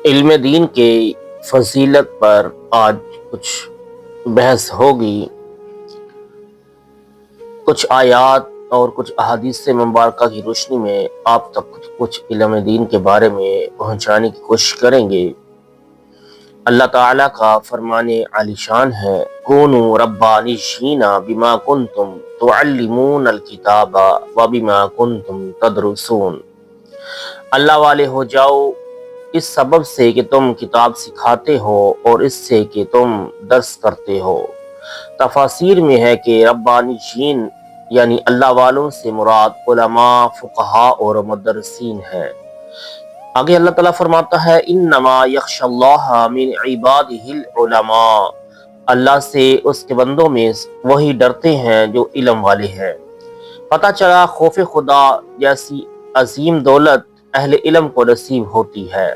علم دین کے فضیلت پر آج کچھ بحث ہوگی۔ کچھ آیات اور کچھ احادیث مبارکہ کی روشنی میں آپ تک کچھ علم دین کے بارے میں پہنچانے کی کوشش کریں گے۔ اللہ تعالیٰ کا فرمان عالی شان ہے، کونوا ربانیین بما کنتم تعلمون الکتاب وبما کنتم تدرسون۔ اللہ والے ہو جاؤ اس سبب سے کہ تم کتاب سکھاتے ہو اور اس سے کہ تم درس کرتے ہو۔ تفاسیر میں ہے کہ ربانیین یعنی اللہ والوں سے مراد علماء، فقہاء اور مدرسین ہیں۔ آگے اللہ تعالیٰ فرماتا ہے، انما یخشی اللہ من عبادہ العلماء، اللہ سے اس کے بندوں میں وہی ڈرتے ہیں جو علم والے ہیں۔ پتہ چلا خوف خدا جیسی عظیم دولت اہل علم کو نصیب ہوتی ہے۔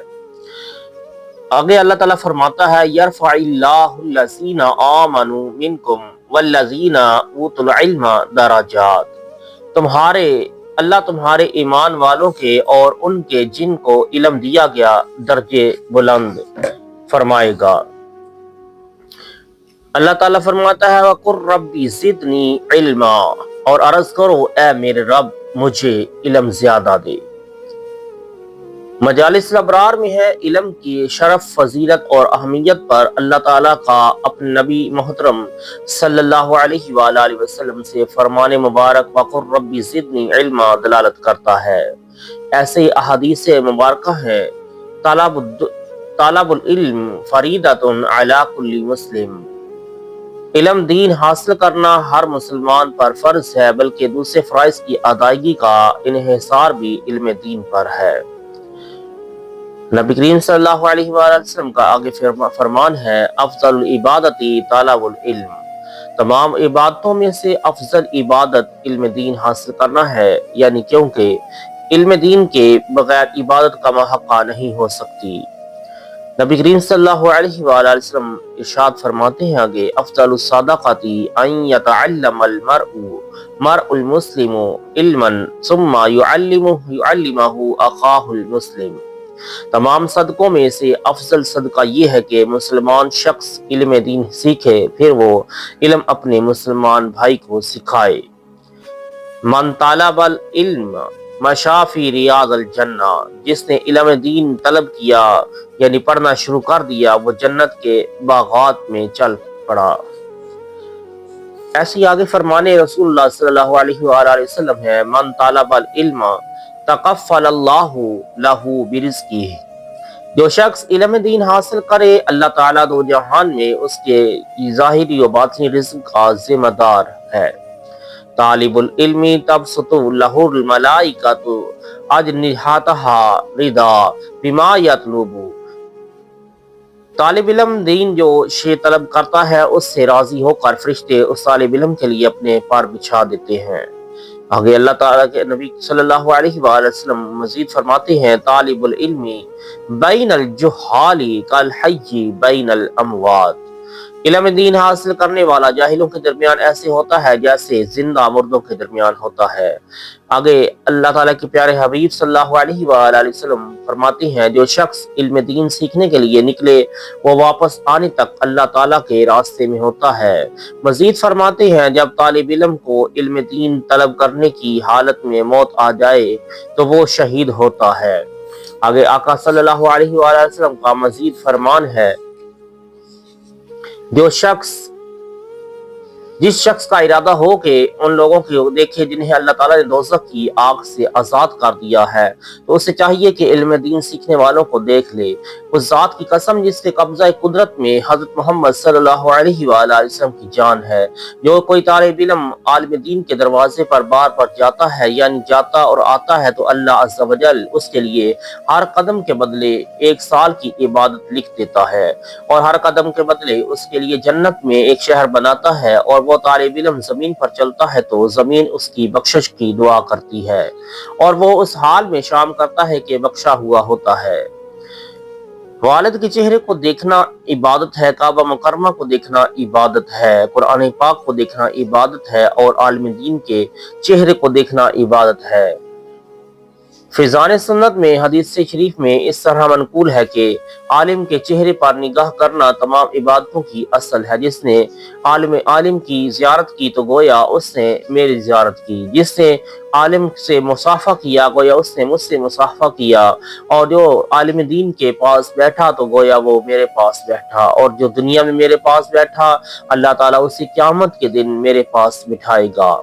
آگے اللہ تعالیٰ فرماتا ہے، یرفع اللہ الذین آمنوا منکم والذین اوتوا العلم درجات، اللہ تمہارے ایمان والوں کے اور ان کے جن کو علم دیا گیا درجے بلند فرمائے گا۔ اللہ تعالیٰ فرماتا ہے، وَقُلْ رَبِّ زِدْنِی عِلْمًا، اور عرض کرو اے میرے رب مجھے علم زیادہ دے۔ مجالس الابرار میں ہے، علم کی شرف، فضیلت اور اہمیت پر اللہ تعالیٰ کا اپنے نبی محترم صلی اللہ علیہ وآلہ وسلم سے فرمان مبارک وَقُلْ رَبِّ زِدْنِی عِلْمًا دلالت کرتا ہے۔ ایسے ہی احادیث مبارکہ ہیں، طلب العلم فریضۃ علی کل مسلم، علم دین حاصل کرنا ہر مسلمان پر فرض ہے، بلکہ دوسرے فرائض کی ادائیگی کا انحصار بھی علم دین پر ہے۔ نبی کریم صلی اللہ علیہ وآلہ وسلم کا آگے فرمان ہے، افضل العبادت طلب العلم، تمام عبادتوں میں سے افضل عبادت علم دین حاصل کرنا ہے، یعنی کیونکہ علم دین کے بغیر عبادت کا محقہ نہیں ہو سکتی۔ نبی کریم صلی اللہ علیہ وآلہ وسلم ارشاد فرماتے ہیں آگے، افضل الصدقۃ ان یتعلم المرء المسلم علما ثم یعلمہ اخاہ المسلم، تمام صدقوں میں سے افضل صدقہ یہ ہے کہ مسلمان شخص علم دین سیکھے، پھر وہ علم اپنے مسلمان بھائی کو سکھائے۔ من طلب العلم مشى فی ریاض الجنہ، جس نے علم دین طلب کیا یعنی پڑھنا شروع کر دیا، وہ جنت کے باغات میں چل پڑا۔ ایسی آگے فرمانے رسول اللہ صلی اللہ علیہ وآلہ وسلم ہے، من طلب العلم تکفل اللہ لہ برزقہ، جو شخص علم دین حاصل کرے اللہ تعالیٰ دو جہان میں اس کے ظاہری و باطنی رزق کا ذمہ دار ہے۔ طالب العلم تبسط لہ الملائکۃ اجنحتہا رضا بما یطلب، طالب علم دین جو شے طلب کرتا ہے اس سے راضی ہو کر فرشتے اس طالب علم کے لیے اپنے پر بچھا دیتے ہیں۔ آگے اللہ تعالیٰ کے نبی صلی اللہ علیہ وآلہ وسلم مزید فرماتے ہیں، طالب العلم بین الجہال کالحی بین الاموات، علم دین حاصل کرنے والا جاہلوں کے درمیان ایسے ہوتا ہے جیسے زندہ مردوں کے درمیان ہوتا ہے۔ آگے اللہ تعالیٰ کے پیارے حبیب صلی اللہ علیہ وآلہ وسلم فرماتے ہیں، جو شخص علم دین سیکھنے کے لیے نکلے وہ واپس آنے تک اللہ تعالیٰ کے راستے میں ہوتا ہے۔ مزید فرماتے ہیں، جب طالب علم کو علم دین طلب کرنے کی حالت میں موت آ جائے تو وہ شہید ہوتا ہے۔ آگے آقا صلی اللہ علیہ وآلہ وسلم کا مزید فرمان ہے، جس شخص کا ارادہ ہو کہ ان لوگوں کو دیکھے جنہیں اللہ تعالیٰ نے دوزخ کی آگ سے آزاد کر دیا ہے، تو اسے چاہیے کہ علم دین سیکھنے والوں کو دیکھ لے۔ اس ذات کی قسم جس کے قبضہ قدرت میں حضرت محمد صلی اللہ علیہ وآلہ وسلم کی جان ہے، جو کوئی طالب علم عالم دین کے دروازے پر بار بار جاتا ہے، یعنی جاتا اور آتا ہے، تو اللہ عز و جل اس کے لیے ہر قدم کے بدلے 1 سال کی عبادت لکھ دیتا ہے، اور ہر قدم کے بدلے اس کے لیے جنت میں ایک شہر بناتا ہے، اور وہ طالب علم زمین پر چلتا ہے تو زمین اس کی بخشش کی دعا کرتی ہے، اور وہ اس حال میں شام کرتا ہے کہ بخشا ہوا ہوتا ہے۔ والد کے چہرے کو دیکھنا عبادت ہے، کعبہ مکرمہ کو دیکھنا عبادت ہے، قرآن پاک کو دیکھنا عبادت ہے، اور عالم دین کے چہرے کو دیکھنا عبادت ہے۔ فیضان سنت میں حدیث شریف میں اس طرح منقول ہے کہ عالم کے چہرے پر نگاہ کرنا تمام عبادتوں کی اصل ہے۔ جس نے عالم کی زیارت کی تو گویا اس نے میری زیارت کی، جس نے عالم سے مصافحہ کیا گویا اس نے مجھ سے مصافحہ کیا، اور جو عالم دین کے پاس بیٹھا تو گویا وہ میرے پاس بیٹھا، اور جو دنیا میں میرے پاس بیٹھا اللہ تعالیٰ اسے قیامت کے دن میرے پاس بٹھائے گا۔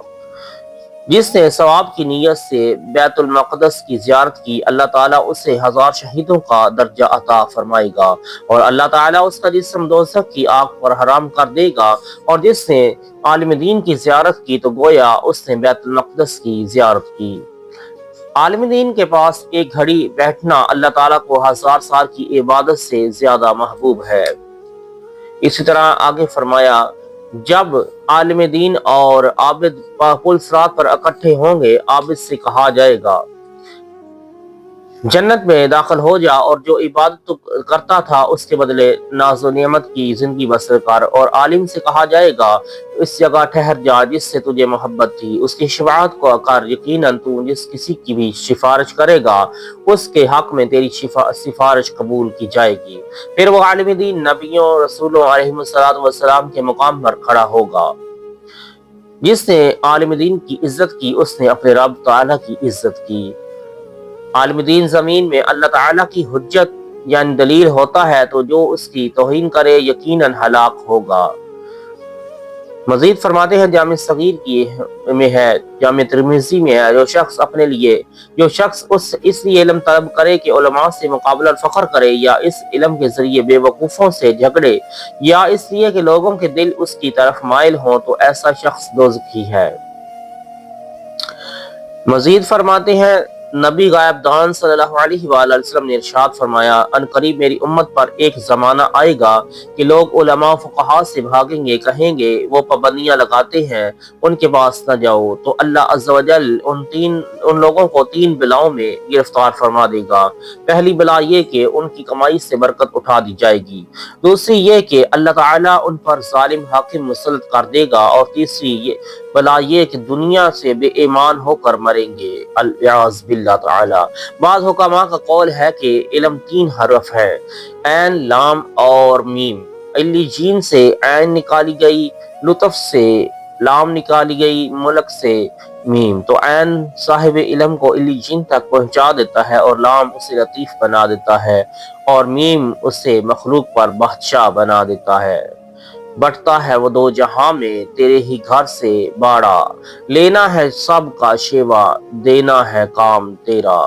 جس نے ثواب کی نیت سے بیت المقدس کی زیارت کی اللہ تعالیٰ اسے 1000 شہیدوں کا درجہ عطا فرمائے گا، اور اللہ تعالیٰ اس کا جسم دوزخ کی آگ پر حرام کر دے گا۔ اور جس نے عالم دین کی زیارت کی تو گویا اس نے بیت المقدس کی زیارت کی۔ عالم دین کے پاس ایک گھڑی بیٹھنا اللہ تعالیٰ کو 1000 سال کی عبادت سے زیادہ محبوب ہے۔ اسی طرح آگے فرمایا، جب عالم دین اور عابد پل صراط پر اکٹھے ہوں گے، عابد سے کہا جائے گا جنت میں داخل ہو جا، اور جو عبادت تو کرتا تھا اس کے بدلے ناز و نعمت کی زندگی بسر کر، اور عالم سے کہا جائے گا اس جگہ ٹھہر جا جس سے تجھے محبت تھی، اس کی شفاعت کو کر، یقیناً تو جس کسی کی بھی سفارش کرے گا اس کے حق میں تیری سفارش قبول کی جائے گی۔ پھر وہ عالم دین نبیوں رسولوں علیہم السلام کے مقام پر کھڑا ہوگا۔ جس نے عالم دین کی عزت کی اس نے اپنے رب تعالیٰ کی عزت کی۔ عالم دین زمین میں اللہ تعالیٰ کی حجت یعنی دلیل ہوتا ہے، تو جو اس کی توہین کرے یقیناً ہلاک ہوگا۔ مزید فرماتے ہیں جامع صغیر میں ہے، جامع ترمذی میں ہے، جو شخص اس لیے علم طلب کرے کہ علماء سے مقابلہ الفخر کرے، یا اس علم کے ذریعے بے وقوفوں سے جھگڑے، یا اس لیے کہ لوگوں کے دل اس کی طرف مائل ہوں، تو ایسا شخص دوزخی ہے۔ مزید فرماتے ہیں نبی غائب دان صلی اللہ علیہ وآلہ وسلم نے ارشاد فرمایا، ان قریب میری امت پر ایک زمانہ آئے گا کہ لوگ علماء فقہاء سے بھاگیں گے، کہیں گے وہ پابندیاں لگاتے ہیں، ان کے پاس نہ جاؤ، تو اللہ عز و جل ان لوگوں کو 3 بلاؤں میں گرفتار فرما دے گا۔ پہلی بلا یہ کہ ان کی کمائی سے برکت اٹھا دی جائے گی، دوسری یہ کہ اللہ تعالیٰ ان پر ظالم حاکم مسلط کر دے گا، اور تیسری بلا یہ کہ دنیا سے بے ایمان ہو کر مریں گے، الیاذ باللہ تعالی۔ بعض حکماء کا قول ہے کہ علم 3 حرف ہے، عین، لام اور میم۔ علی جین سے عین نکالی گئی، لطف سے لام نکالی گئی، ملک سے میم۔ تو عین صاحب علم کو علی جین تک پہنچا دیتا ہے، اور لام اسے لطیف بنا دیتا ہے، اور میم اسے مخلوق پر بادشاہ بنا دیتا ہے۔ بٹتا ہے وہ 2 جہاں میں تیرے ہی گھر سے باڑا، لینا ہے سب کا شیوا، دینا ہے کام تیرا۔